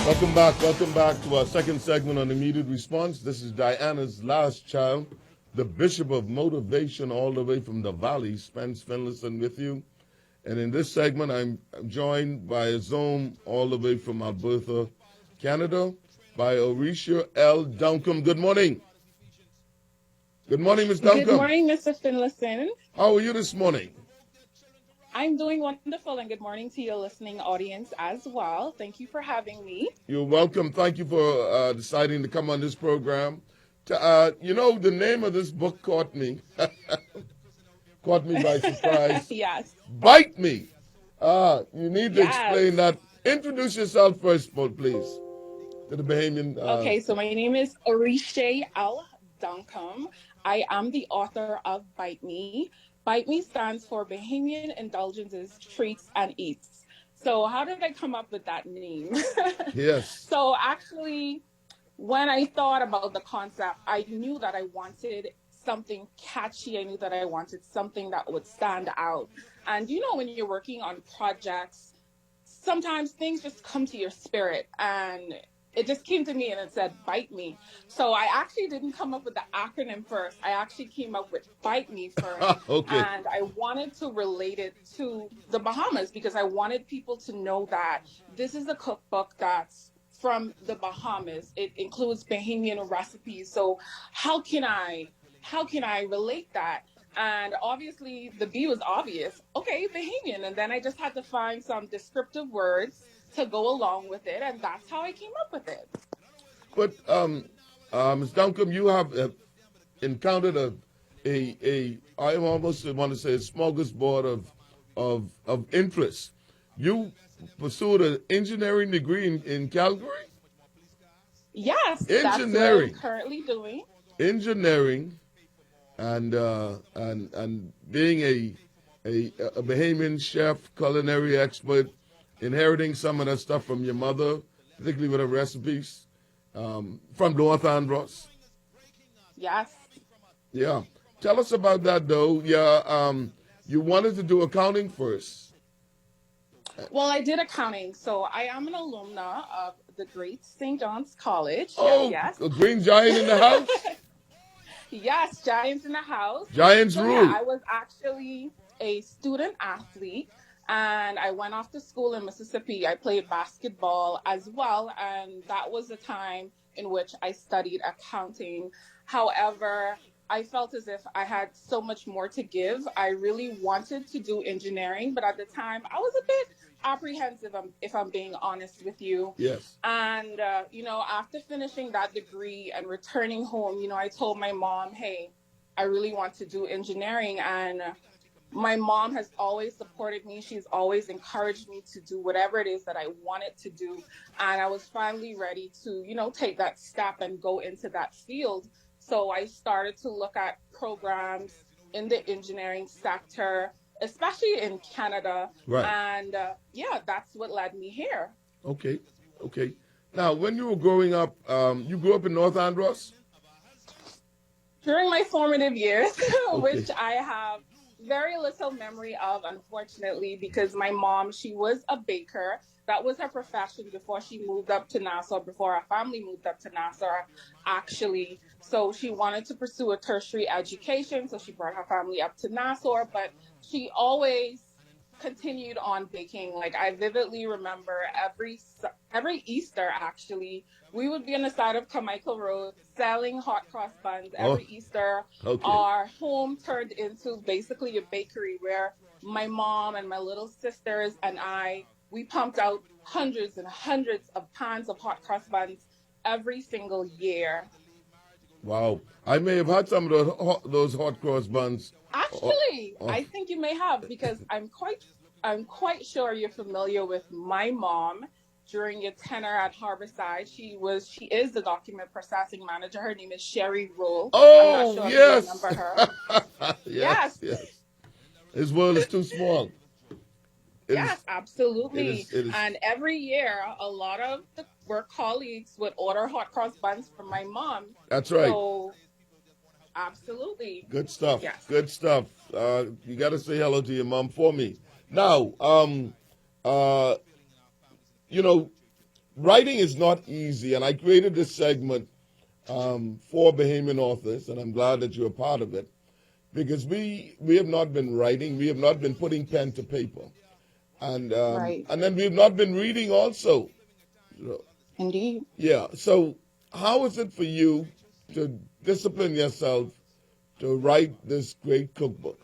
Welcome back to our second segment on immediate response. This is Diana's last child, the Bishop of Motivation, all the way from the Valley, Spence Finlayson with you. And in this segment, I'm joined by a Zoom all the way from Alberta, Canada, by Orisha L. Duncombe. Good morning. Good morning, Ms. Duncombe. Good morning, Mr. Finlayson. How are you this morning? I'm doing wonderful, and good morning to your listening audience as well. Thank you for having me. You're welcome. Thank you for deciding to come on this program. The name of this book caught me. Caught me by surprise. Yes. Bite Me. You need to explain that. Introduce yourself first, please, to the Bahamian. Okay, so my name is Orisha L. Duncombe. I am the author of Bite Me. Bite Me stands for Bahamian Indulgences, Treats, and Eats. So how did I come up with that name? Yes. So actually, when I thought about the concept, I knew that I wanted something catchy. I knew that I wanted something that would stand out. And when you're working on projects, sometimes things just come to your spirit, and it just came to me and it said, Bite Me. So I actually didn't come up with the acronym first. I actually came up with Bite Me first. Okay. And I wanted to relate it to the Bahamas because I wanted people to know that this is a cookbook that's from the Bahamas. It includes Bahamian recipes. So how can I relate that? And obviously the B was obvious. Okay, Bahamian. And then I just had to find some descriptive words to go along with it, and that's how I came up with it. But Ms. Duncombe, you have encountered I almost want to say a smorgasbord of interests. You pursued an engineering degree in Calgary? Yes, engineering. That's what I'm currently doing. Engineering, and being a Bahamian chef, culinary expert, inheriting some of that stuff from your mother, particularly with her recipes, from North Andros. Yes. Yeah. Tell us about that, though. Yeah. You wanted to do accounting first. Well, I did accounting, so I am an alumna of the great St. John's College. Oh, yes. A green giant in the house? Yes, Giants in the house. Giants rule. Yeah, I was actually a student athlete. And I went off to school in Mississippi. I played basketball as well. And that was the time in which I studied accounting. However, I felt as if I had so much more to give. I really wanted to do engineering, but at the time I was a bit apprehensive, if I'm being honest with you. Yes. And, after finishing that degree and returning home, I told my mom, hey, I really want to do engineering. And my mom has always supported me. She's always encouraged me to do whatever it is that I wanted to do. And I was finally ready to, take that step and go into that field. So I started to look at programs in the engineering sector, especially in Canada. Right. And that's what led me here. Okay. Now, when you were growing up, you grew up in North Andros? During my formative years, which I have very little memory of, unfortunately, because my mom, she was a baker. That was her profession before she moved up to Nassau, before our family moved up to Nassau, actually. So she wanted to pursue a tertiary education, so she brought her family up to Nassau, but she always continued on baking. Like, I vividly remember every Easter, actually, we would be on the side of Carmichael Road selling hot cross buns every Easter. Okay. Our home turned into basically a bakery where my mom and my little sisters and we pumped out hundreds and hundreds of pans of hot cross buns every single year. Wow. I may have had some of those hot cross buns. Actually, I think you may have, because I'm quite sure you're familiar with my mom. During your tenure at Harborside, she is the document processing manager. Her name is Sherry Rule. Oh, I'm not sure yes. if you remember her. Yes. His world is too small. Yes, absolutely. It is. And every year, a lot of the work colleagues would order hot cross buns from my mom. That's right. So, absolutely. Good stuff. Yes. Good stuff. You got to say hello to your mom for me. Now, writing is not easy, and I created this segment for Bahamian authors, and I'm glad that you're a part of it, because we have not been writing, we have not been putting pen to paper, Right. and then we have not been reading also. So, Indeed. yeah. So how is it for you to discipline yourself to write this great cookbook?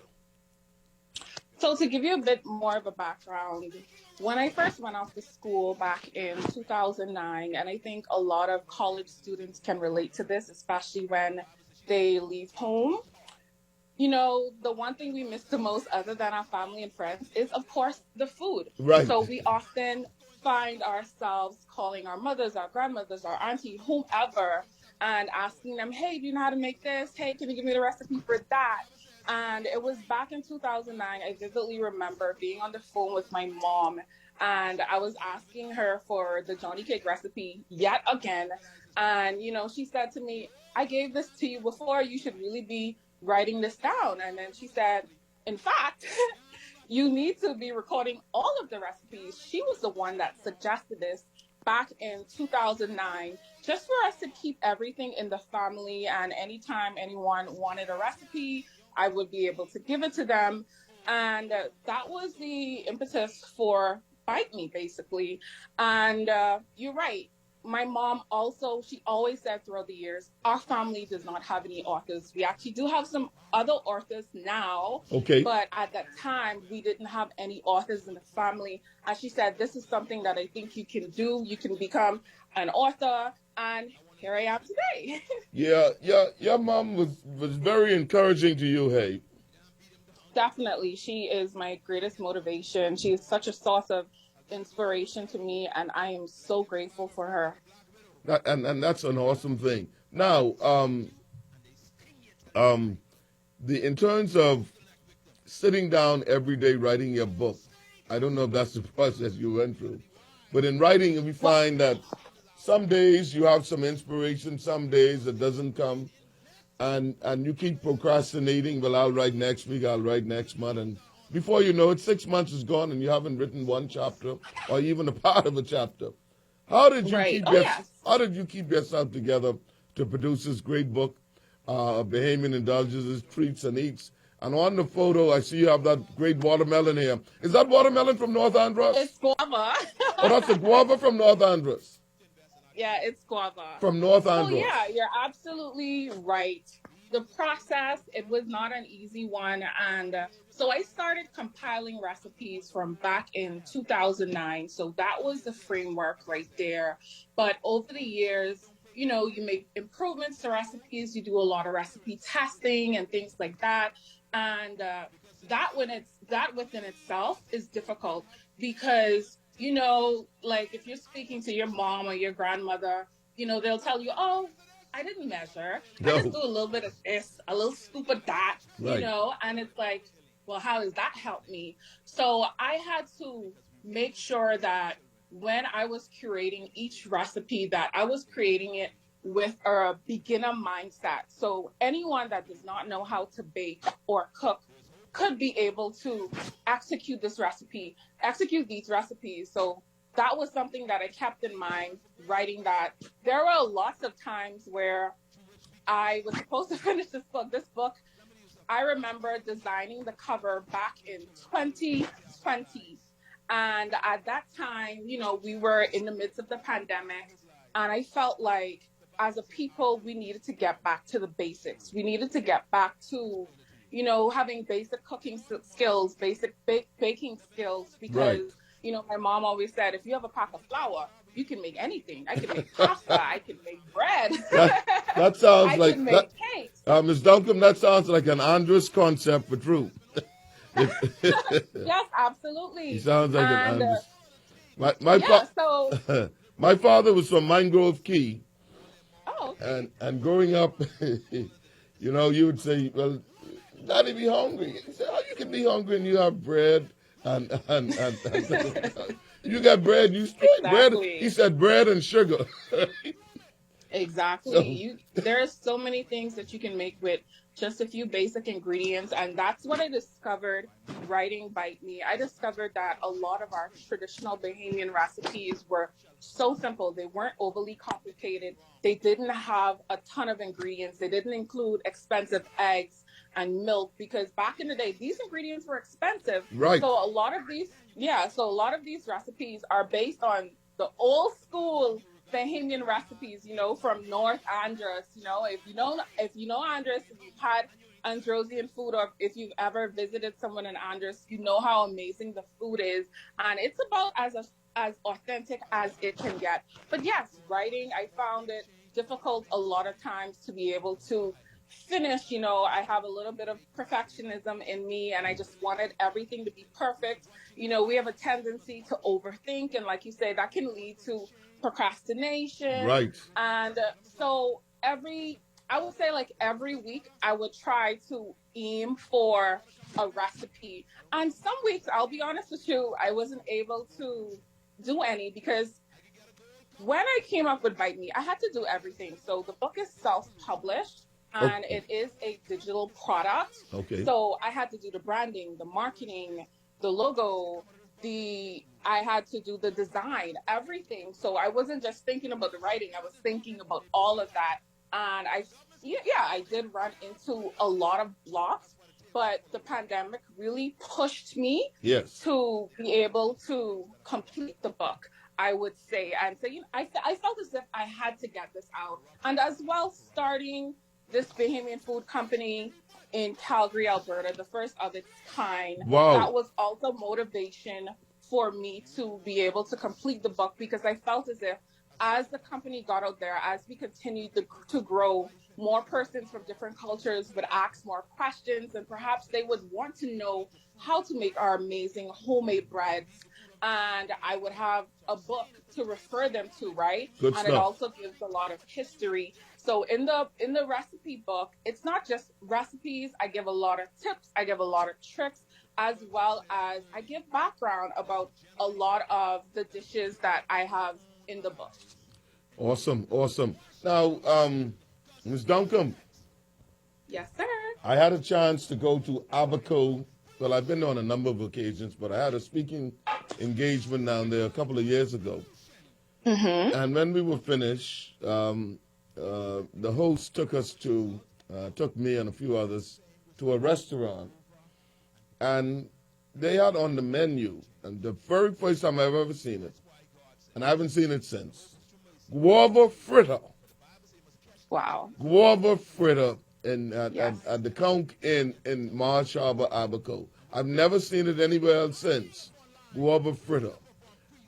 So to give you a bit more of a background, when I first went off to school back in 2009, and I think a lot of college students can relate to this, especially when they leave home, the one thing we miss the most other than our family and friends is, of course, the food. Right. So we often find ourselves calling our mothers, our grandmothers, our auntie, whomever, and asking them, hey, do you know how to make this? Hey, can you give me the recipe for that? And it was back in 2009. I vividly remember being on the phone with my mom, and I was asking her for the Johnny cake recipe yet again. And, she said to me, I gave this to you before. You should really be writing this down. And then she said, in fact, you need to be recording all of the recipes. She was the one that suggested this back in 2009, just for us to keep everything in the family. And anytime anyone wanted a recipe, I would be able to give it to them. And that was the impetus for Bite Me, basically. And you're right. My mom also, she always said throughout the years, our family does not have any authors. We actually do have some other authors now. Okay. But at that time, we didn't have any authors in the family. And she said, this is something that I think you can do. You can become an author. And here I am today. Yeah, your mom was very encouraging to you, hey. Definitely. She is my greatest motivation. She is such a source of inspiration to me, and I am so grateful for her. And that's an awesome thing. Now, in terms of sitting down every day writing your book, I don't know if that's the process you went through, but in writing, we find that some days you have some inspiration, some days it doesn't come, and you keep procrastinating. Well, I'll write next week, I'll write next month, and before you know it, 6 months is gone and you haven't written one chapter or even a part of a chapter. How did you keep yourself together to produce this great book, Bahamian Indulgences, Treats and Eats? And on the photo, I see you have that great watermelon here. Is that watermelon from North Andros? It's guava. Oh, that's a guava from North Andros. Yeah, it's guava. From North Andros. Oh, yeah, you're absolutely right. The process, it was not an easy one. And so I started compiling recipes from back in 2009. So that was the framework right there. But over the years, you make improvements to recipes. You do a lot of recipe testing and things like that. And that within itself is difficult because, like if you're speaking to your mom or your grandmother, they'll tell you, oh, I didn't measure. No. I just do a little bit of this, a little scoop of that, right. And it's like, well, how does that help me? So I had to make sure that when I was curating each recipe, that I was creating it with a beginner mindset. So anyone that does not know how to bake or cook could be able to execute these recipes. So that was something that I kept in mind writing that. There were lots of times where I was supposed to finish this book. This book, I remember designing the cover back in 2020. And at that time, we were in the midst of the pandemic. And I felt like as a people, we needed to get back to the basics. We needed to get back to, having basic cooking skills, basic baking skills, because right. My mom always said, if you have a pack of flour, you can make anything. I can make pasta. I can make bread. That sounds I like can make cakes. Ms. Duncan, that sounds like an Andres concept for true. Yes, absolutely. He sounds like an Andres. So my father was from Mangrove Key. Oh. Okay. And growing up, you would say, well, Daddy, be hungry. He said, oh, you can be hungry and you have bread. And you got bread, you straight bread. He said bread and sugar. Exactly. There's so many things that you can make with just a few basic ingredients. And that's what I discovered writing Bite Me. I discovered that a lot of our traditional Bahamian recipes were so simple. They weren't overly complicated. They didn't have a ton of ingredients. They didn't include expensive eggs and milk, because back in the day, these ingredients were expensive. Right. So a lot of these, yeah, so a lot of these recipes are based on the old school Bahamian recipes, from North Andros. If you know Andros, if you've had Androsian food, or if you've ever visited someone in Andros, you know how amazing the food is, and it's about as authentic as it can get. But yes, writing, I found it difficult a lot of times to be able to finish. I have a little bit of perfectionism in me, and I just wanted everything to be perfect. We have a tendency to overthink, and like you say, that can lead to procrastination. Right. And so I would say, like, every week I would try to aim for a recipe. And some weeks, I'll be honest with you, I wasn't able to do any, because when I came up with Bite Me, I had to do everything. So the book is self-published, and Okay. it is a digital product. Okay. So I had to do the branding, the marketing, the logo, I had to do the design, everything. So I wasn't just thinking about the writing, I was thinking about all of that. And I did run into a lot of blocks, but the pandemic really pushed me Yes. to be able to complete the book, I would say. And so, I felt as if I had to get this out. And as well, starting this Bahamian food company in Calgary, Alberta, the first of its kind, Wow. that was also motivation for me to be able to complete the book, because I felt as if, as the company got out there, as we continued to grow, more persons from different cultures would ask more questions, and perhaps they would want to know how to make our amazing homemade breads. And I would have a book to refer them to, right? Good And it stuff. also gives a lot of history. So in the recipe book, it's not just recipes. I give a lot of tips. I give a lot of tricks, as well as I give background about a lot of the dishes that I have in the book. Awesome. Awesome. Now, Ms. Duncombe, Yes, sir. I had a chance to go to Abaco. Well, I've been on a number of occasions, but I had a speaking engagement down there a couple of years ago. Mm-hmm. And when we were finished, the host took me and a few others to a restaurant, and they had on the menu, and the very first time I've ever seen it, and I haven't seen it since, guava fritter. Wow. Guava fritter at, Yes. at the Conch in Marsh Harbor, Abaco. I've never seen it anywhere else since. Guava fritter.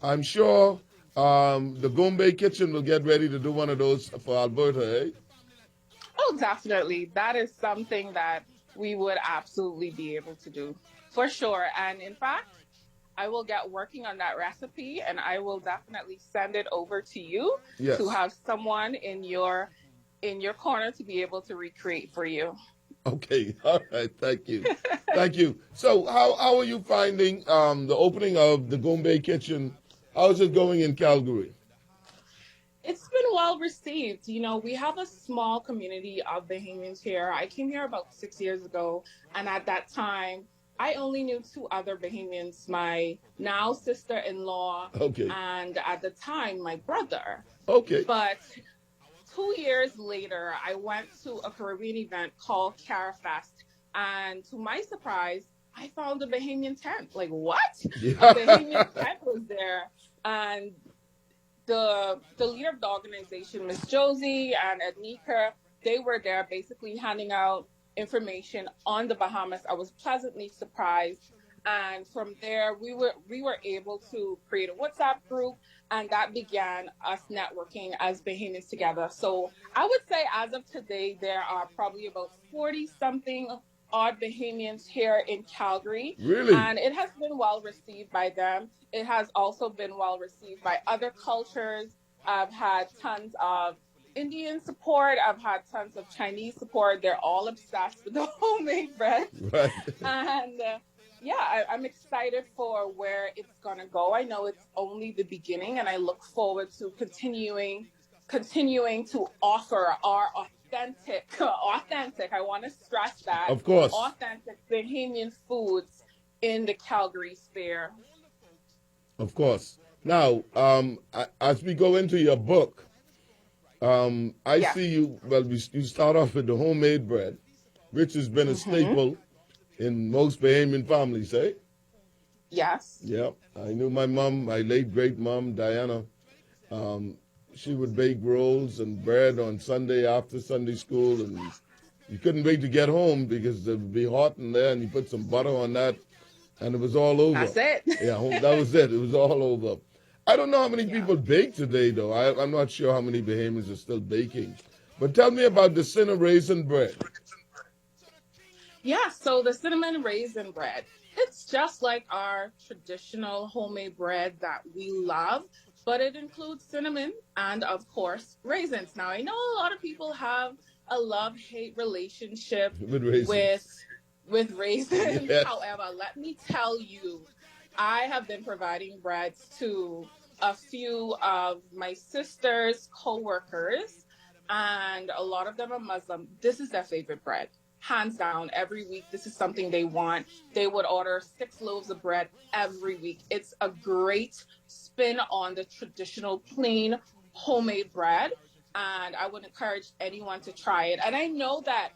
I'm sure the Goombay kitchen will get ready to do one of those for Alberta, eh? Oh, definitely. That is something that we would absolutely be able to do, for sure. And in fact, I will get working on that recipe, and I will definitely send it over to you Yes. to have someone in your corner to be able to recreate for you. Okay. All right. Thank you. Thank you. So how are you finding the opening of the Goombay kitchen? How's it going in Calgary? It's been well received. We have a small community of Bahamians here. I came here about 6 years ago, and at that time, I only knew two other Bahamians, my now sister-in-law, Okay. and at the time, my brother. Okay. But 2 years later, I went to a Caribbean event called Carafest, and to my surprise, I found a Bahamian tent. Like, what? A Bahamian tent was there, and the leader of the organization, Miss Josie and Ednika, they were there basically handing out information on the Bahamas. I was pleasantly surprised. And from there, we were able to create a WhatsApp group, and that began us networking as Bahamians together. So I would say, as of today, there are probably about 40 something odd Bahamians here in Calgary, Really? and it has been well received by them. It has also been well received by other cultures. I've had tons of Indian support. I've had tons of Chinese support. They're all obsessed with the homemade bread. Right. And yeah, I'm excited for where it's going to go. I know it's only the beginning, and I look forward to continuing to offer our authentic. I want to stress that. Of course. Authentic Bahamian foods in the Calgary sphere. Of course. Now, as we go into your book, I see you, you start off with the homemade bread, which has been a staple in most Bahamian families, eh? Yes. Yeah. I knew my mom, my late great mom, Diana. She would bake rolls and bread on Sunday after Sunday school, and you couldn't wait to get home because it would be hot in there, and you put some butter on that, and it was all over. That's it. Yeah, that was it. It was all over. I don't know how many people bake today, though. I'm not sure how many Bahamians are still baking. But tell me about the cinnamon raisin bread. Yeah, so the cinnamon raisin bread, it's just like our traditional homemade bread that we love, but it includes cinnamon and, of course, raisins. Now, I know a lot of people have a love-hate relationship With raisins. with raisins. Yes. However, let me tell you, I have been providing breads to a few of my sister's co-workers, and a lot of them are Muslim. This is their favorite bread. Hands down, every week, this is something they want. They would order 6 loaves of bread every week. It's a great spin on the traditional plain homemade bread, and I would encourage anyone to try it. And I know that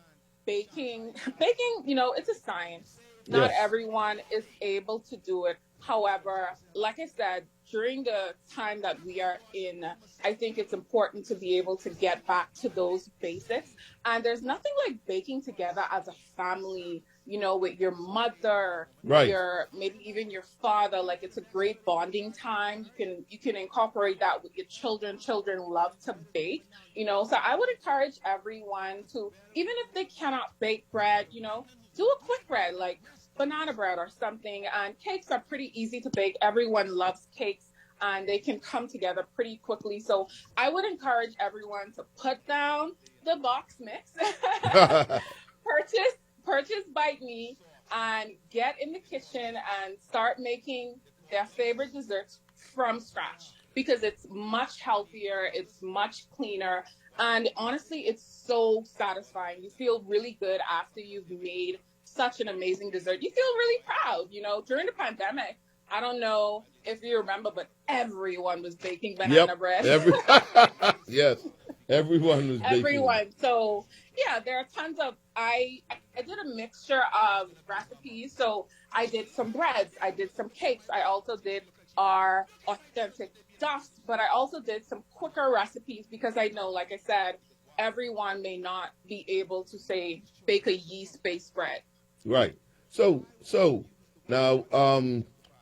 baking, it's a science. Not everyone is able to do it. However, like I said, during the time that we are in, I think it's important to be able to get back to those basics. And there's nothing like baking together as a family, with your mother, maybe even your father. Like, it's a great bonding time. You can incorporate that with your children. Children love to bake, So I would encourage everyone to, even if they cannot bake bread, do a quick bread, like banana bread or something. And cakes are pretty easy to bake. Everyone loves cakes, and they can come together pretty quickly. So I would encourage everyone to put down the box mix, purchase Bite Me, and get in the kitchen and start making their favorite desserts from scratch, because it's much healthier, it's much cleaner, and honestly, it's so satisfying. You feel really good after you've made such an amazing dessert. You feel really proud. During the pandemic, I don't know if you remember, but everyone was baking banana bread. Yes, everyone was baking. Everyone. So yeah, there are tons of, I did a mixture of recipes. So I did some breads, I did some cakes, I also did our authentic stuffs, but I also did some quicker recipes, because I know, like I said, everyone may not be able to, say, bake a yeast-based bread. Right. So now,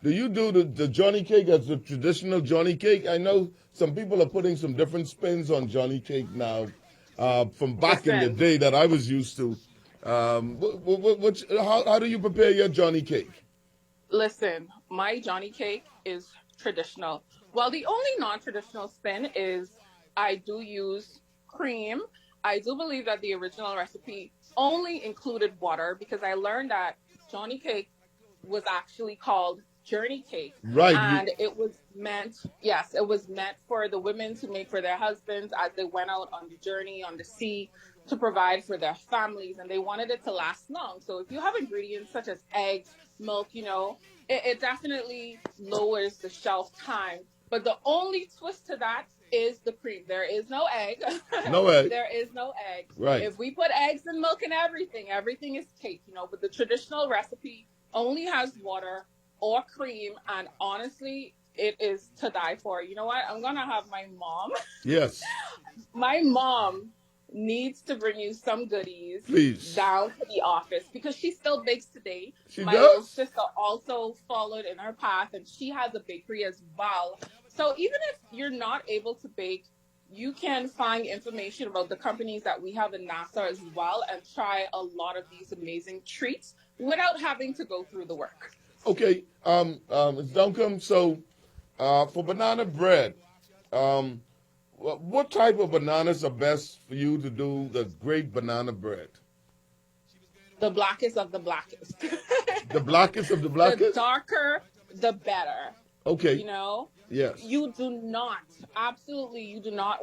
do you do the Johnny cake as the traditional Johnny cake? I know some people are putting some different spins on Johnny cake now, from back in the day that I was used to. How do you prepare your Johnny cake? Listen, my Johnny cake is traditional. Well, the only non-traditional spin is I do use cream. I do believe that the original recipe only included water, because I learned that Johnny cake was actually called journey cake. Right. And it was meant for the women to make for their husbands as they went out on the journey on the sea to provide for their families, and they wanted it to last long. So if you have ingredients such as eggs, milk, it definitely lowers the shelf time. But the only twist to that is the cream. There is no egg. No egg. There is no egg. Right. If we put eggs and milk and everything is cake, But the traditional recipe only has water or cream, and honestly, it is to die for. You know what? I'm gonna have my mom. Yes. My mom needs to bring you some goodies down to the office, because she still bakes today. My little sister also followed in her path, and she has a bakery as well. So even if you're not able to bake, you can find information about the companies that we have in Nassau as well, and try a lot of these amazing treats without having to go through the work. Okay, Ms. Duncombe, so for banana bread, what type of bananas are best for you to do the great banana bread? The blackest of the blackest. The blackest of the blackest? The darker, the better. Okay. Yes. You do not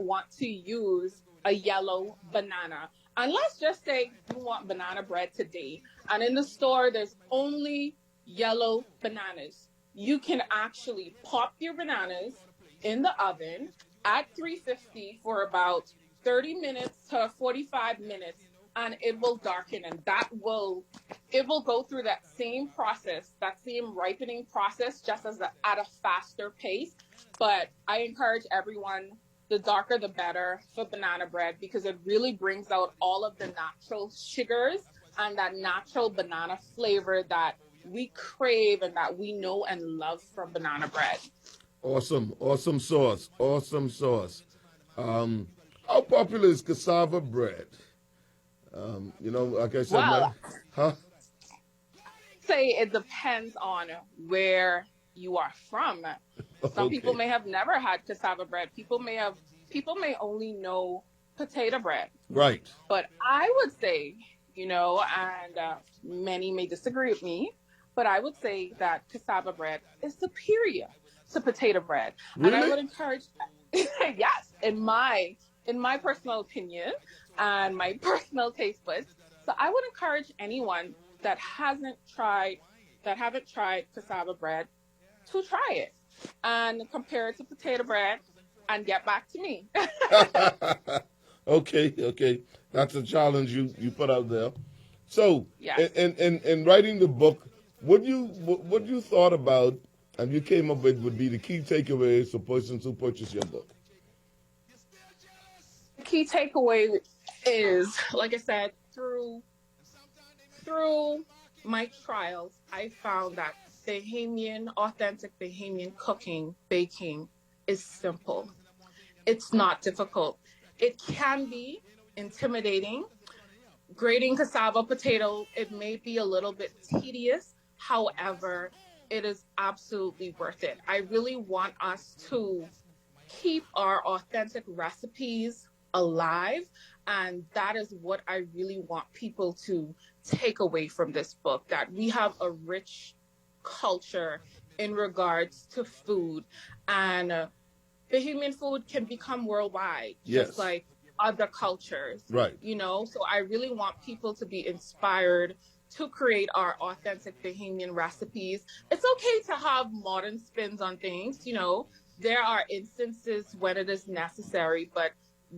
want to use a yellow banana. And let's just say you want banana bread today, and in the store there's only yellow bananas. You can actually pop your bananas in the oven at 350 for about 30 minutes to 45 minutes, and it will darken, and it will go through that same process, that same ripening process, just at a faster pace. But I encourage everyone, the darker the better for banana bread, because it really brings out all of the natural sugars and that natural banana flavor that we crave and that we know and love from banana bread. Awesome, awesome sauce, awesome sauce. How popular is cassava bread? Like I said, Well, huh? say it depends on where you are from. Some people Okay, may have never had cassava bread. People may only know potato bread. right. But I would say, and many may disagree with me, but I would say that cassava bread is superior to potato bread. And I Really? would encourage, yes, in my personal opinion and my personal taste buds. So I would encourage anyone that haven't tried cassava bread to try it and compare it to potato bread and get back to me. Okay, okay. That's a challenge you put out there. So, Yes. in writing the book, what you thought about and you came up with would be the key takeaways for persons who purchase your book. The key takeaway is, like I said, through my trials, I found that authentic Bahamian cooking, baking is simple. It's not difficult. It can be intimidating. Grating cassava potato, it may be a little bit tedious. However, it is absolutely worth it. I really want us to keep our authentic recipes alive. And that is what I really want people to take away from this book, that we have a rich culture in regards to food. And Bahamian food can become worldwide, just Yes, like other cultures, right. So I really want people to be inspired to create our authentic Bahamian recipes. It's okay to have modern spins on things, there are instances when it is necessary, but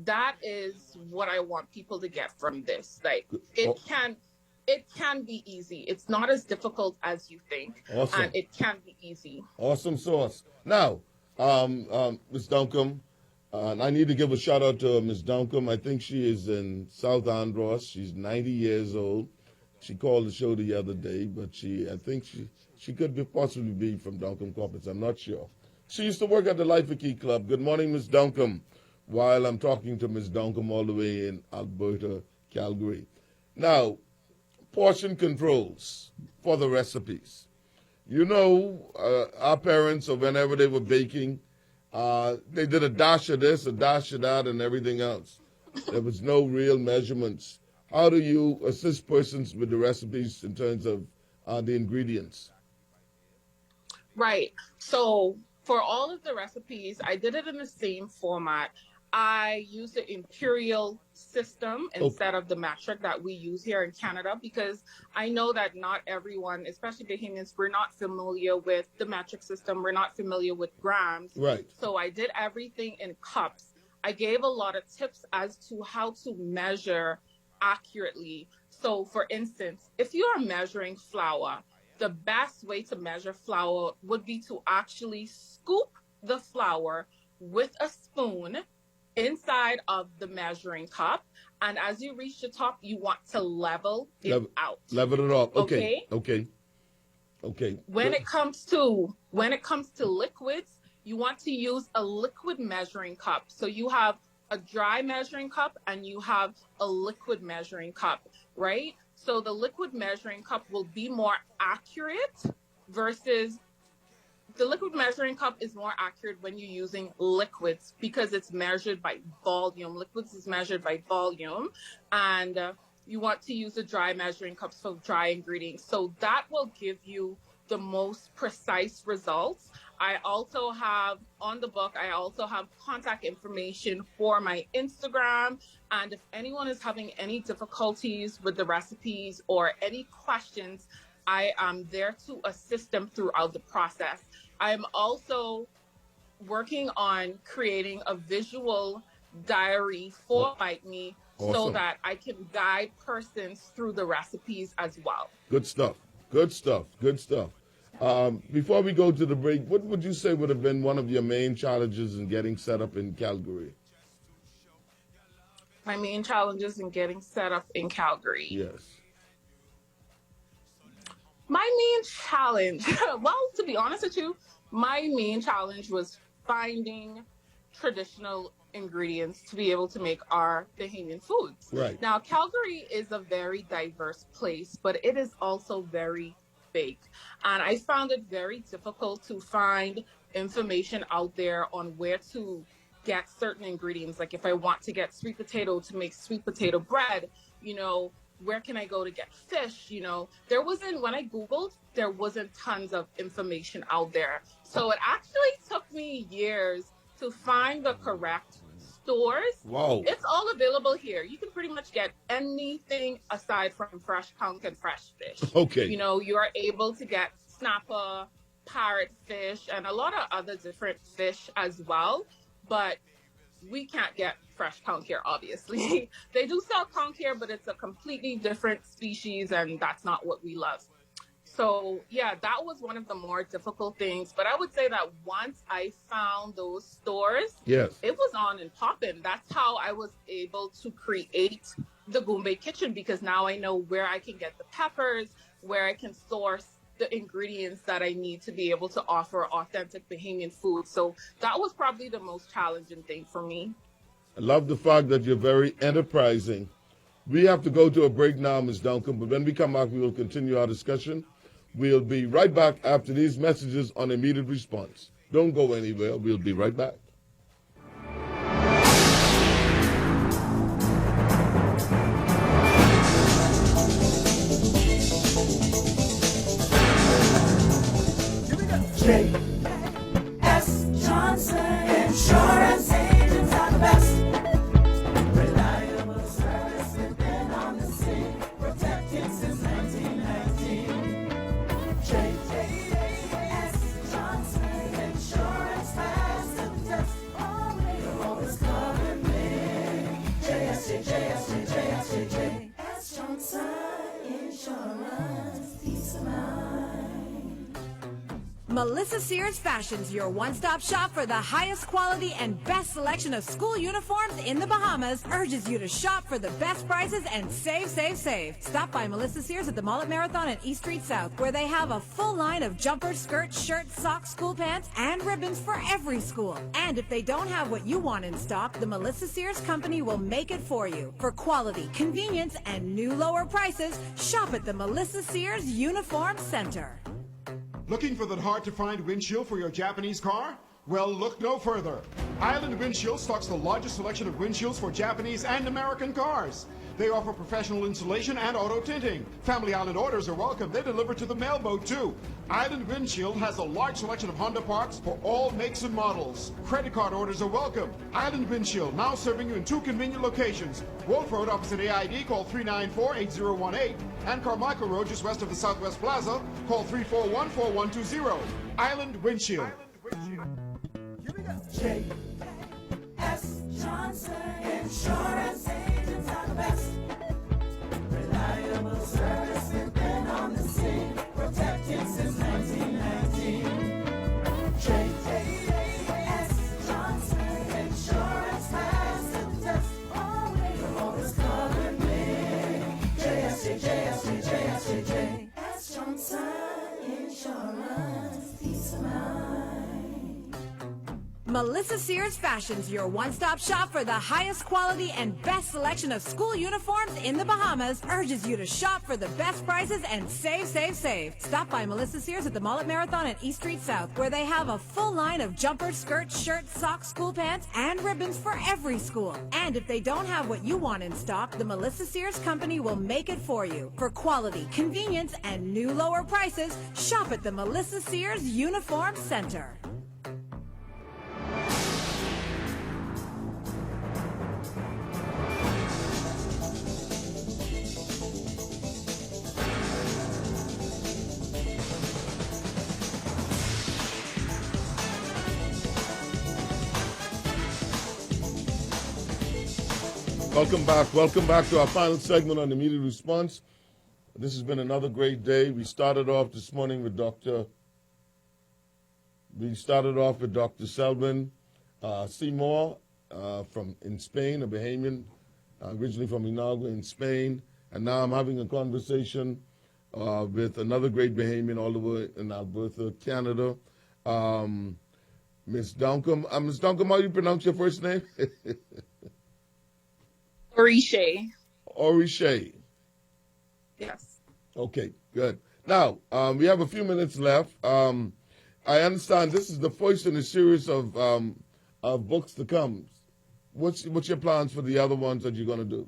that is what I want people to get from this. Like, Oh, it can be easy. It's not as difficult as you think, and awesome, it can be easy. awesome sauce. Now, Ms. Duncombe, and I need to give a shout out to Ms. Duncombe. I think she is in South Andros. She's 90 years old. She called the show the other day, but I think she could possibly be from Duncombe Corporates. I'm not sure. She used to work at the Life of Key Club. Good morning, Ms. Duncombe. While I'm talking to Ms. Duncombe all the way in Alberta, Calgary. Now, portion controls for the recipes. Our parents, or whenever they were baking, they did a dash of this, a dash of that, and everything else. There was no real measurements. How do you assist persons with the recipes in terms of the ingredients? Right. So for all of the recipes, I did it in the same format. I used the imperial system Okay, instead of the metric that we use here in Canada, because I know that not everyone, especially Bahamians, we're not familiar with the metric system. We're not familiar with grams. right. So I did everything in cups. I gave a lot of tips as to how to measure accurately. So for instance, if you are measuring flour, the best way to measure flour would be to actually scoop the flour with a spoon inside of the measuring cup. And as you reach the top, you want to level it Level, out. level it off. Okay, Okay? okay, okay. When it comes to liquids, you want to use a liquid measuring cup. So you have a dry measuring cup and you have a liquid measuring cup, right? So the liquid measuring cup will be more accurate versus the liquid measuring cup is more accurate when you're using liquids, because it's measured by volume. Liquids is measured by volume, and you want to use a dry measuring cup for dry ingredients. So that will give you the most precise results. I also have on the book, I also have contact information for my Instagram. And if anyone is having any difficulties with the recipes or any questions, I am there to assist them throughout the process. I am also working on creating a visual diary for Bite Me so Awesome. that I can guide persons through the recipes as well. Good stuff. Good stuff. Good stuff. Before we go to the break, what would you say would have been one of your main challenges in getting set up in Calgary? My main challenges in getting set up in Calgary. Yes. My main challenge, well, to be honest with you, my main challenge was finding traditional ingredients to be able to make our Bahamian foods. Right. Now, Calgary is a very diverse place, but it is also very big. And I found it very difficult to find information out there on where to get certain ingredients. Like if I want to get sweet potato to make sweet potato bread, where can I go to get fish? There wasn't, when I Googled, there wasn't tons of information out there. So it actually took me years to find the correct stores. Wow. It's all available here. You can pretty much get anything aside from fresh conch and fresh fish. Okay. You are able to get snapper, parrotfish, and a lot of other different fish as well. But we can't get fresh conch here, obviously. They do sell conch here, but it's a completely different species, and that's not what we love. So, yeah, that was one of the more difficult things. But I would say that once I found those stores, yes, it was on and popping. That's how I was able to create the Goombay kitchen, because now I know where I can get the peppers, where I can source the ingredients that I need to be able to offer authentic Bahamian food. So that was probably the most challenging thing for me. I love the fact that you're very enterprising. We have to go to a break now, Ms. Duncan, but when we come back, we will continue our discussion. We'll be right back after these messages on immediate response. Don't go anywhere. We'll be right back. J.S. Johnson Insurance Agents are the best. Reliable service, they've been on the scene, protected since 1919. J.S. Johnson Insurance has the test. You'll always cover me. J.S. Johnson Insurance, peace of mind. Melissa Sears Fashions, your one-stop shop for the highest quality and best selection of school uniforms in the Bahamas, urges you to shop for the best prices and save. Stop by Melissa Sears at the Mullet Marathon at East Street South, where they have a full line of jumpers, skirts, shirts, socks, school pants, and ribbons for every school. And if they don't have what you want in stock, the Melissa Sears Company will make it for you. For quality, convenience, and new lower prices, shop at the Melissa Sears Uniform Center. Looking for that hard-to-find windshield for your Japanese car? Well, look no further. Island Windshield stocks the largest selection of windshields for Japanese and American cars. They offer professional installation and auto tinting. Family Island orders are welcome. They deliver to the mailboat, too. Island Windshield has a large selection of Honda parts for all makes and models. Credit card orders are welcome. Island Windshield, now serving you in 2 convenient locations. Wolf Road, opposite AID, call 394-8018. And Carmichael Road, just west of the Southwest Plaza, call 341-4120. Island Windshield. J.S. Johnson Insurance Agents are the best. Reliable service, they've been on the scene, protected since 1919. J.S. Johnson Insurance has the test. You'll always cover me. J.S. Johnson Insurance, peace of mind. Melissa Sears Fashions, your one-stop shop for the highest quality and best selection of school uniforms in the Bahamas, urges you to shop for the best prices and save, save, save. Stop by Melissa Sears at the Mall at Marathon and East Street South, where they have a full line of jumpers, skirts, shirts, socks, school pants, and ribbons for every school. And if they don't have what you want in stock, the Melissa Sears Company will make it for you. For quality, convenience, and new lower prices, shop at the Melissa Sears Uniform Center. Welcome back to our final segment on immediate response. This has been another great day. We started off this morning with Dr. Selwyn Seymour in Spain, a Bahamian, originally from Inagua in Spain. And now I'm having a conversation with another great Bahamian all the way in Alberta, Canada, Miss Duncombe. Miss Duncombe, how do you pronounce your first name? Orishe. Orishe. Yes. Okay, good. Now, we have a few minutes left. I understand this is the first in a series of books to come. What's your plans for the other ones that you're going to do?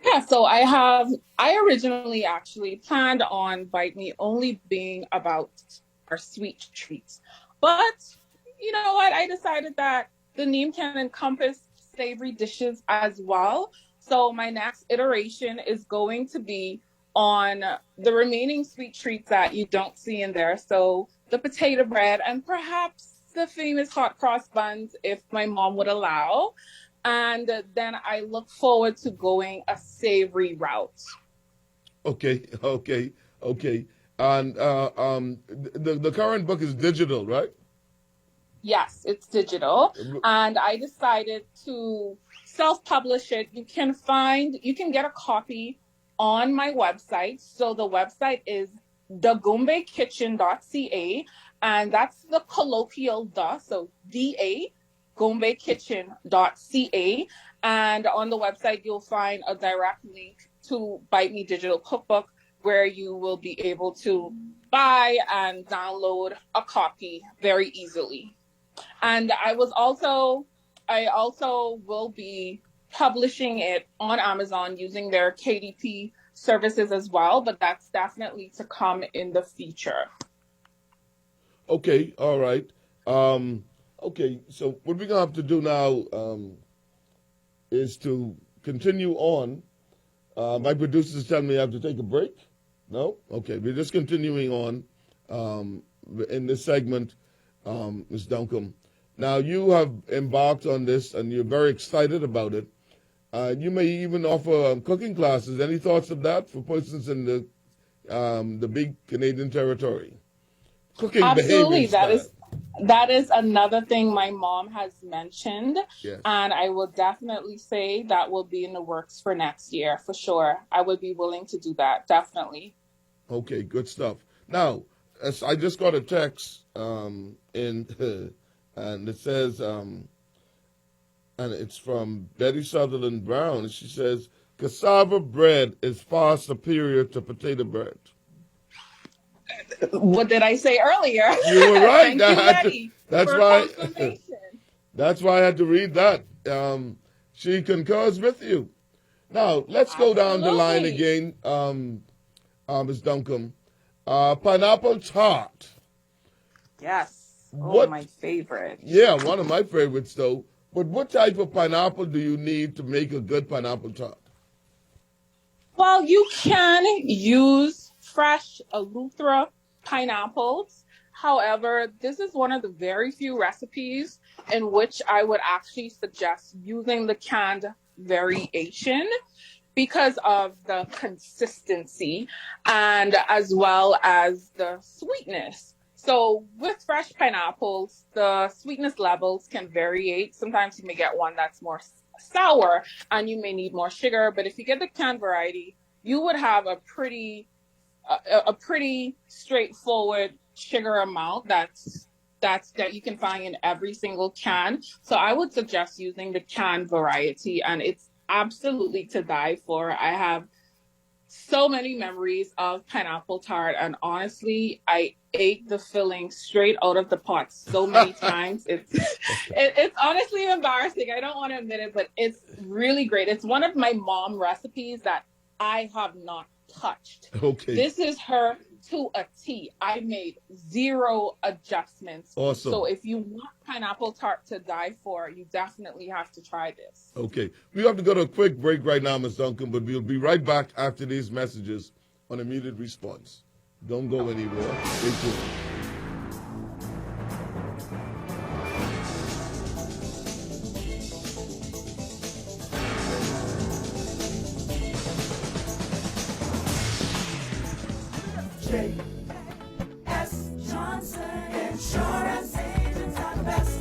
Yeah, so I originally actually planned on Bite Me only being about our sweet treats. But you know what? I decided that the name can encompass savory dishes as well. So my next iteration is going to be on the remaining sweet treats that you don't see in there. So the potato bread and perhaps the famous hot cross buns if my mom would allow. And then I look forward to going a savory route. Okay. And the current book is digital, right? Yes, it's digital. And I decided to self-publish it. You can get a copy on my website. So the website is thegoombaykitchen.ca, and that's the colloquial the, so D-A, goombaykitchen.ca. And on the website, you'll find a direct link to Bite Me Digital Cookbook, where you will be able to buy and download a copy very easily. And I also will be publishing it on Amazon using their KDP services as well, but that's definitely to come in the future. Okay, all right. Okay, so what we're going to have to do now is to continue on. My producers tell me I have to take a break. No? Okay, we're just continuing on in this segment, Ms. Duncombe. Now, you have embarked on this, and you're very excited about it. You may even offer cooking classes. Any thoughts of that for persons in the big Canadian territory? Cooking Absolutely, behavior that is another thing my mom has mentioned, yes. And I will definitely say that will be in the works for next year for sure. I would be willing to do that, definitely. Okay, good stuff. Now, I just got a text and it says, and it's from Betty Sutherland Brown. She says, cassava bread is far superior to potato bread. What did I say earlier? You were right. Thank you, Betty, that's for why. confirmation. That's why I had to read that. She concurs with you. Now let's go down the line again, Ms. Duncombe. Pineapple tart. Yes. My favorite. Yeah, one of my favorites though. But what type of pineapple do you need to make a good pineapple tart? Well, you can use fresh Eleuthera pineapples. However, this is one of the very few recipes in which I would actually suggest using the canned variation because of the consistency and as well as the sweetness. So with fresh pineapples, the sweetness levels can vary. Sometimes you may get one that's more sour and you may need more sugar. But if you get the canned variety, you would have a pretty straightforward sugar amount that's that you can find in every single can. So I would suggest using the can variety, and it's absolutely to die for. I have so many memories of pineapple tart, and honestly, I ate the filling straight out of the pot so many times. It's honestly embarrassing. I don't want to admit it, but it's really great. It's one of my mom recipes that I have not touched. Okay. This is her to a T. I made zero adjustments. Awesome. So if you want pineapple tart to die for, you definitely have to try this. Okay. We have to go to a quick break right now, Ms. Duncan, but we'll be right back after these messages on Immediate Response. Don't go anywhere. Stay tuned. J.S. Johnson Insurance agents are the best.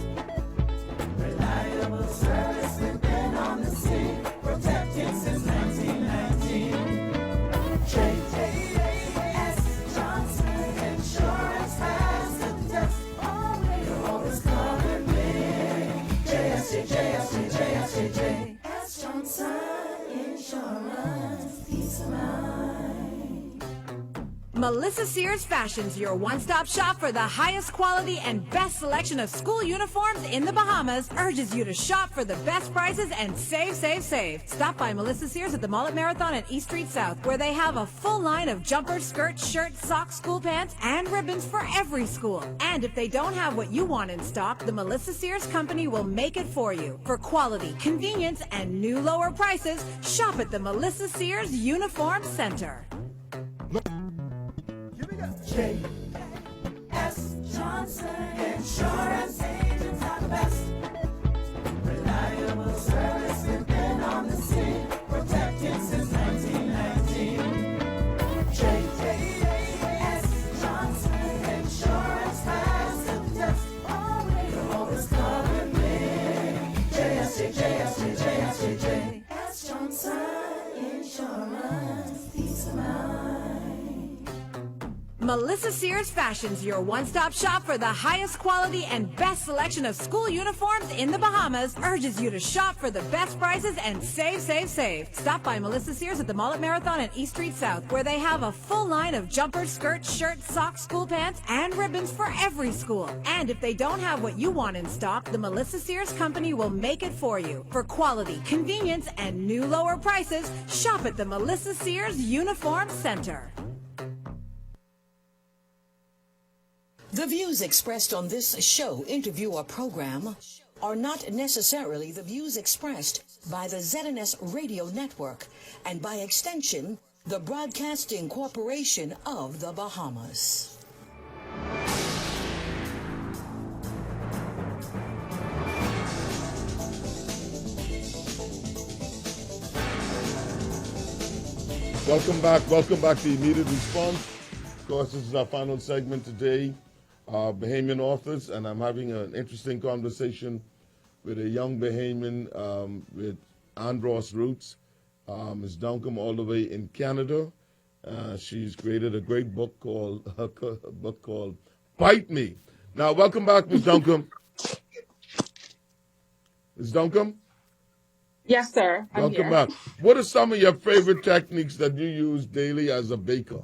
Reliable service, we've been on the scene, protected since 1919. J.S. Johnson Insurance has the test. You're always covered with J.S. Johnson Insurance, peace of mind. Melissa Sears Fashions, your one-stop shop for the highest quality and best selection of school uniforms in the Bahamas, urges you to shop for the best prices and save, save, save. Stop by Melissa Sears at the Mullet Marathon at East Street South, where they have a full line of jumpers, skirts, shirts, socks, school pants, and ribbons for every school. And if they don't have what you want in stock, the Melissa Sears Company will make it for you. For quality, convenience, and new lower prices, shop at the Melissa Sears Uniform Center. J.S. Johnson Insurance agents are the best. Reliable service, we've been on the scene, protected since 1919. J.S. Johnson Insurance has the test. You're always covered with J.S. Johnson Insurance, peace of mind. Melissa Sears Fashions, your one-stop shop for the highest quality and best selection of school uniforms in the Bahamas, urges you to shop for the best prices and save, save, save. Stop by Melissa Sears at the Mullet Marathon at East Street South, where they have a full line of jumpers, skirts, shirts, socks, school pants, and ribbons for every school. And if they don't have what you want in stock, the Melissa Sears Company will make it for you. For quality, convenience, and new lower prices, shop at the Melissa Sears Uniform Center. The views expressed on this show, interview, or program are not necessarily the views expressed by the ZNS Radio Network and, by extension, the Broadcasting Corporation of the Bahamas. Welcome back to Immediate Response. Of course, this is our final segment today. Bahamian authors, and I'm having an interesting conversation with a young Bahamian with Andros roots, Ms. Duncan, all the way in Canada. She's created a great book called Bite Me. Now, welcome back, Ms. Duncan. Ms. Duncan? Yes, sir. I'm Welcome here. back. What are some of your favorite techniques that you use daily as a baker?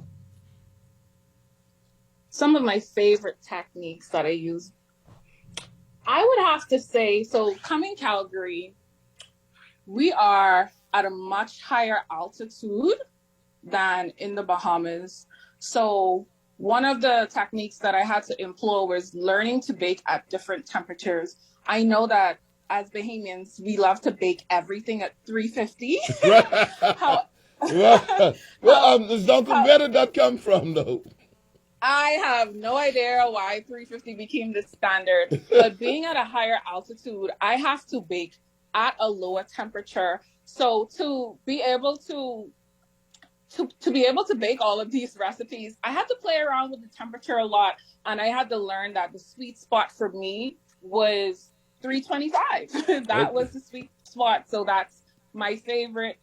Some of my favorite techniques that I use, I would have to say, so coming Calgary, we are at a much higher altitude than in the Bahamas. So one of the techniques that I had to employ was learning to bake at different temperatures. I know that as Bahamians, we love to bake everything at 350. Ms. Duncan, where did that come from, though? I have no idea why 350 became the standard, but being at a higher altitude, I have to bake at a lower temperature. So to be able to bake all of these recipes, I had to play around with the temperature a lot, and I had to learn that the sweet spot for me was 325. That was the sweet spot. So that's my favorite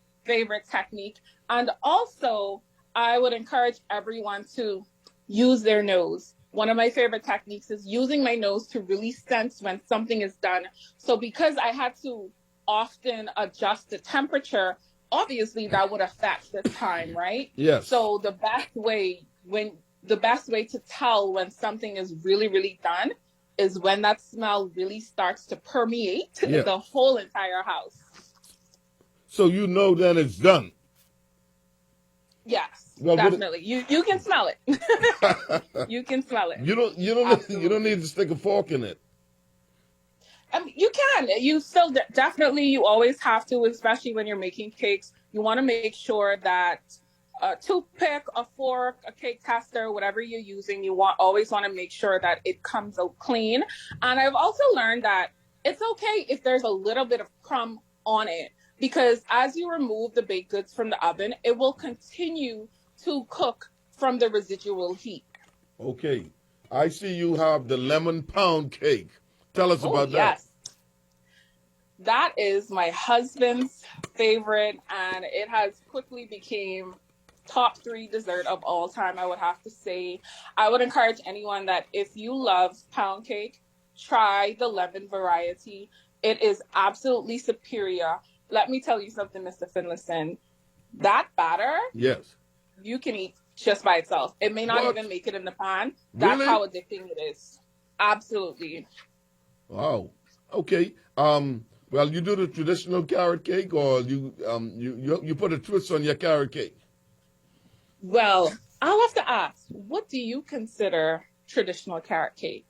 technique. And also, I would encourage everyone to use their nose. one of my favorite techniques is using my nose to really sense when something is done. So because I had to often adjust the temperature, obviously that would affect the time, right? Yes. So the best way to tell when something is really, really done is when that smell really starts to permeate the whole entire house. So you know then it's done. Yes, Well, definitely. You can smell it. You can smell it. You don't need to stick a fork in it. You can. You still definitely. You always have to, especially when you're making cakes. You want to make sure that a toothpick, a fork, a cake tester, whatever you're using, always want to make sure that it comes out clean. And I've also learned that it's okay if there's a little bit of crumb on it, because as you remove the baked goods from the oven, it will continue to cook from the residual heat. Okay. I see you have the lemon pound cake. Tell us about that. Yes. That is my husband's favorite, and it has quickly became top 3 dessert of all time, I would have to say. I would encourage anyone that if you love pound cake, try the lemon variety. It is absolutely superior. Let me tell you something, Mr. Finlayson. That batter, yes, you can eat just by itself. It may not even make it in the pan. That's really? how addicting it is. Absolutely. Wow. Okay. Well, you do the traditional carrot cake, or you put a twist on your carrot cake? Well, I'll have to ask, what do you consider traditional carrot cake?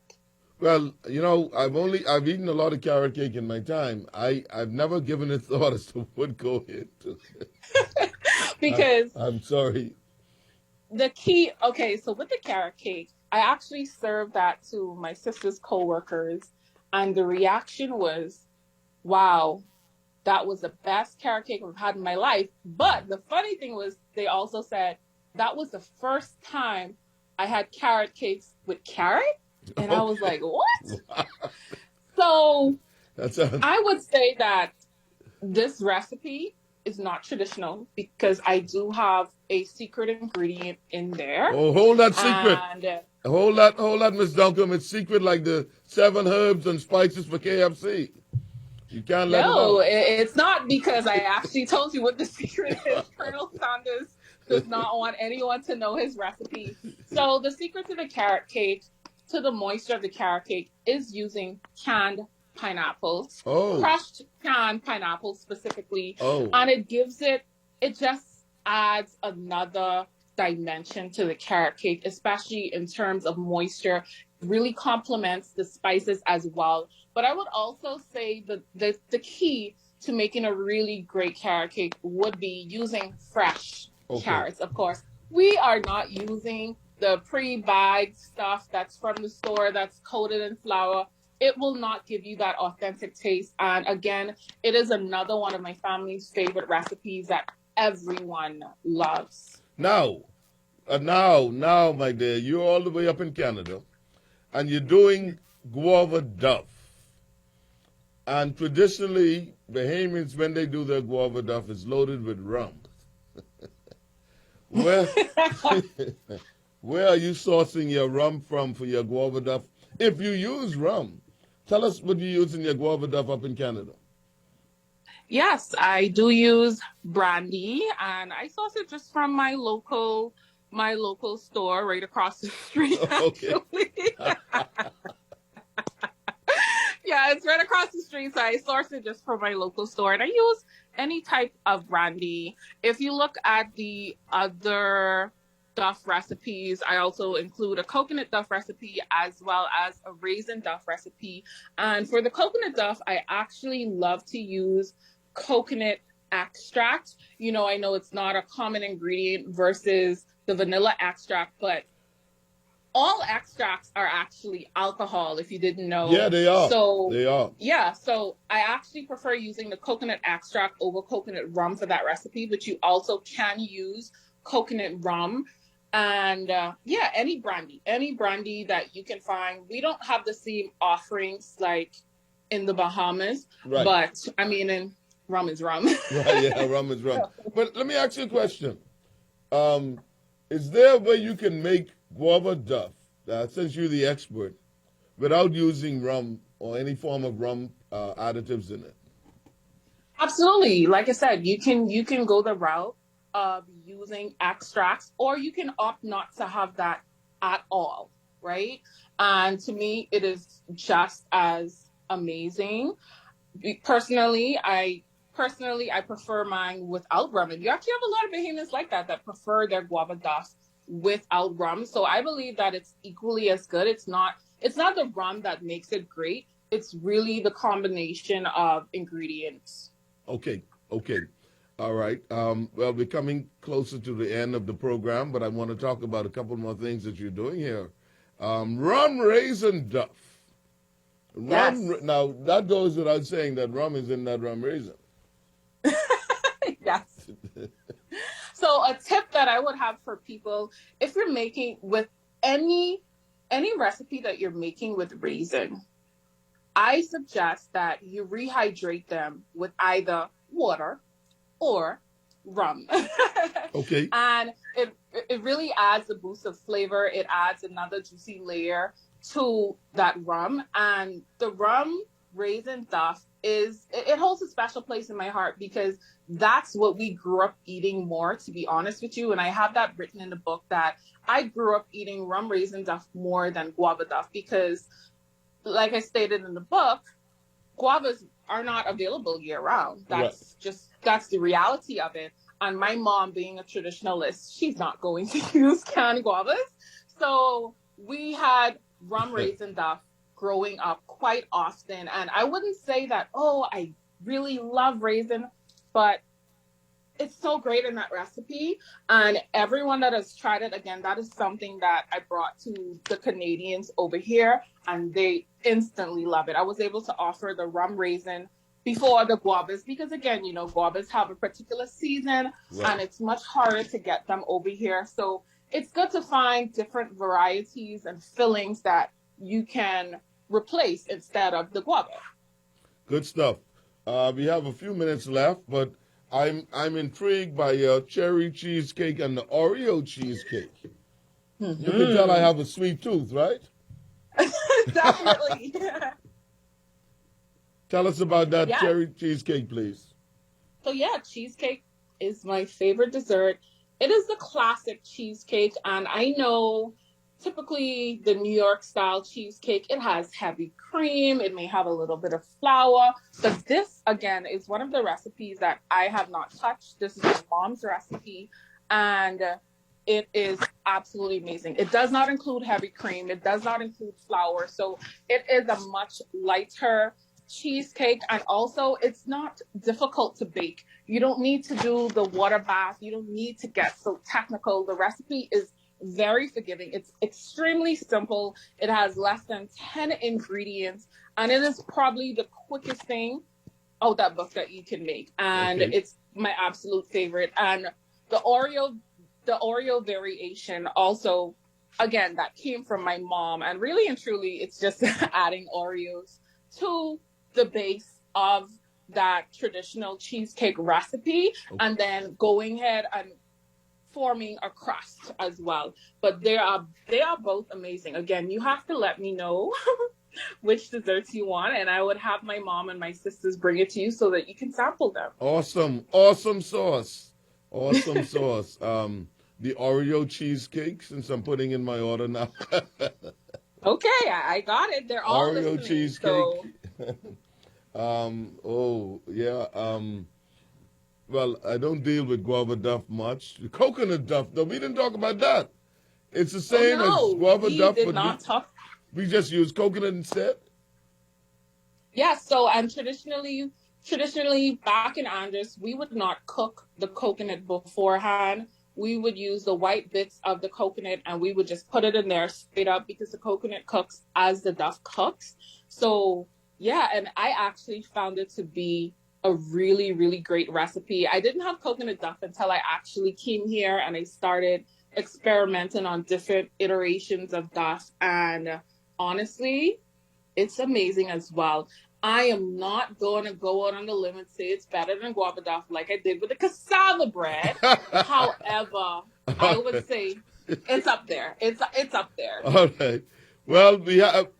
Well, I've eaten a lot of carrot cake in my time. I've never given it thought as to what go into. Because I'm sorry. the key, okay, so with the carrot cake, I actually served that to my sister's coworkers, and the reaction was, wow, that was the best carrot cake I've had in my life. But the funny thing was, they also said that was the first time I had carrot cakes with carrot. And I was like, what? So I would say that this recipe is not traditional because I do have a secret ingredient in there. Oh, hold that secret. And, hold that, Miss Duncan. It's secret like the 7 herbs and spices for KFC. You can't let it out. No, it's not, because I actually told you what the secret is. Colonel Sanders does not want anyone to know his recipe. So the secret to the carrot cake, to the moisture of the carrot cake, is using canned pineapples. Oh. Crushed canned pineapples specifically. Oh. And it just adds another dimension to the carrot cake, especially in terms of moisture. Really complements the spices as well. But I would also say that the key to making a really great carrot cake would be using fresh carrots, of course. We are not using the pre-bagged stuff that's from the store that's coated in flour. It will not give you that authentic taste. And again, it is another one of my family's favorite recipes that everyone loves. Now, my dear, you're all the way up in Canada, and you're doing guava duff. And traditionally, Bahamians, when they do their guava duff, is loaded with rum. Where are you sourcing your rum from for your guava duff? If you use rum, tell us what you use in your guava duff up in Canada. Yes, I do use brandy, and I source it just from my local store right across the street. Okay. Yeah, it's right across the street, so I source it just from my local store. And I use any type of brandy. If you look at the other duff recipes, I also include a coconut duff recipe as well as a raisin duff recipe. And for the coconut duff, I actually love to use coconut extract. I know it's not a common ingredient versus the vanilla extract, but all extracts are actually alcohol, if you didn't know. Yeah, they are. So they are. Yeah, so I actually prefer using the coconut extract over coconut rum for that recipe, but you also can use coconut rum. And any brandy that you can find. We don't have the same offerings like in the Bahamas, right. But I mean, rum is rum. Right, yeah, rum is rum. But let me ask you a question. Is there a way you can make guava duff since you're the expert, without using rum or any form of rum additives in it? Absolutely. Like I said, you can go the route of using extracts, or you can opt not to have that at all, right? And to me, it is just as amazing. Personally, I prefer mine without rum. And you actually have a lot of Bahamians like that prefer their guava duff without rum. So I believe that it's equally as good. It's not the rum that makes it great. It's really the combination of ingredients. Okay, okay. All right. Well, we're coming closer to the end of the program, but I want to talk about a couple more things that you're doing here. Rum raisin duff. Yes. Now, that goes without saying that rum is in that rum raisin. Yes. So a tip that I would have for people, if you're making with any recipe that you're making with raisin, I suggest that you rehydrate them with either water or rum. Okay. And it really adds a boost of flavor. It adds another juicy layer to that rum. And the rum raisin duff it holds a special place in my heart because that's what we grew up eating more, to be honest with you. And I have that written in the book that I grew up eating rum raisin duff more than guava duff because, like I stated in the book, guavas are not available year round. That's the reality of it. And my mom, being a traditionalist, she's not going to use canned guavas. So we had rum raisin duff growing up quite often. And I wouldn't say that, oh, I really love raisin, but it's so great in that recipe. And everyone that has tried it, again, that is something that I brought to the Canadians over here, and they instantly love it. I was able to offer the rum raisin before the guavas because, again, guavas have a particular season, right, and it's much harder to get them over here. So it's good to find different varieties and fillings that you can replace instead of the guava. Good stuff. We have a few minutes left, but I'm intrigued by your cherry cheesecake and the Oreo cheesecake. Mm-hmm. You can tell I have a sweet tooth, right? Definitely. Tell us about that cherry cheesecake, please. So cheesecake is my favorite dessert. It is the classic cheesecake, and I know typically the New York style cheesecake, it has heavy cream, it may have a little bit of flour, but this again is one of the recipes that I have not touched. This is my mom's recipe, and it is absolutely amazing. It does not include heavy cream, it does not include flour, so it is a much lighter cheesecake, and also it's not difficult to bake. You don't need to do the water bath, you don't need to get so technical. The recipe is very forgiving. It's extremely simple. It has less than 10 ingredients, and it is probably the quickest thing out that book that you can make. And it's my absolute favorite. And the Oreo variation also, again, that came from my mom. And really and truly, it's just adding Oreos to the base of that traditional cheesecake recipe, and then going ahead and forming a crust as well. But they are both amazing. Again, you have to let me know which desserts you want, and I would have my mom and my sisters bring it to you so that you can sample them. Awesome sauce. The Oreo cheesecake, since I'm putting in my order now. Okay, I got it. They're all Oreo listening, cheesecake. So. Well, I don't deal with guava duff much. The coconut duff, though, we didn't talk about that. It's the same as guava duff, but we just use coconut instead. Yeah, so and traditionally back in Andres, we would not cook the coconut beforehand. We would use the white bits of the coconut and we would just put it in there straight up because the coconut cooks as the duff cooks. So yeah, and I actually found it to be a really, really great recipe. I didn't have coconut duff until I actually came here and I started experimenting on different iterations of duff. And honestly, it's amazing as well. I am not going to go out on the limb and say it's better than guava duff like I did with the cassava bread. However, I would say It's up there. It's up there. All right. Well,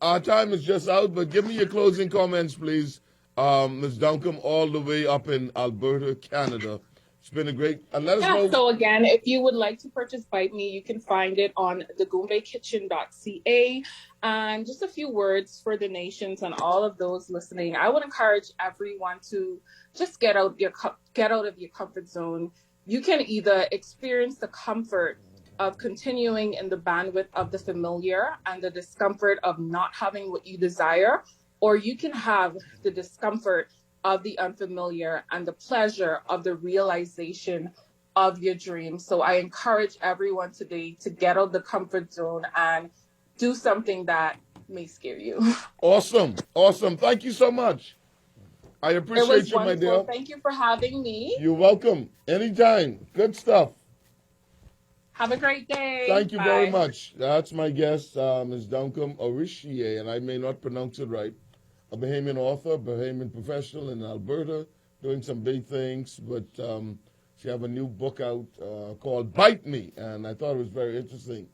our time is just out, but give me your closing comments, please, Ms. Duncombe, all the way up in Alberta, Canada. It's been a great, and let us know. So again, if you would like to purchase Bite Me, you can find it on the GoombayKitchen.ca. And just a few words for the nations and all of those listening. I would encourage everyone to just get out of your comfort zone. You can either experience the comfort of continuing in the bandwidth of the familiar and the discomfort of not having what you desire, or you can have the discomfort of the unfamiliar and the pleasure of the realization of your dreams. So I encourage everyone today to get out of the comfort zone and do something that may scare you. Awesome. Thank you so much. I appreciate you, my dear. Thank you for having me. You're welcome. Anytime. Good stuff. Have a great day. Thank you Bye. very much. That's my guest, Ms. Duncombe Orishie, and I may not pronounce it right. A Bahamian author, Bahamian professional in Alberta, doing some big things, but she have a new book out called Bite Me, and I thought it was very interesting.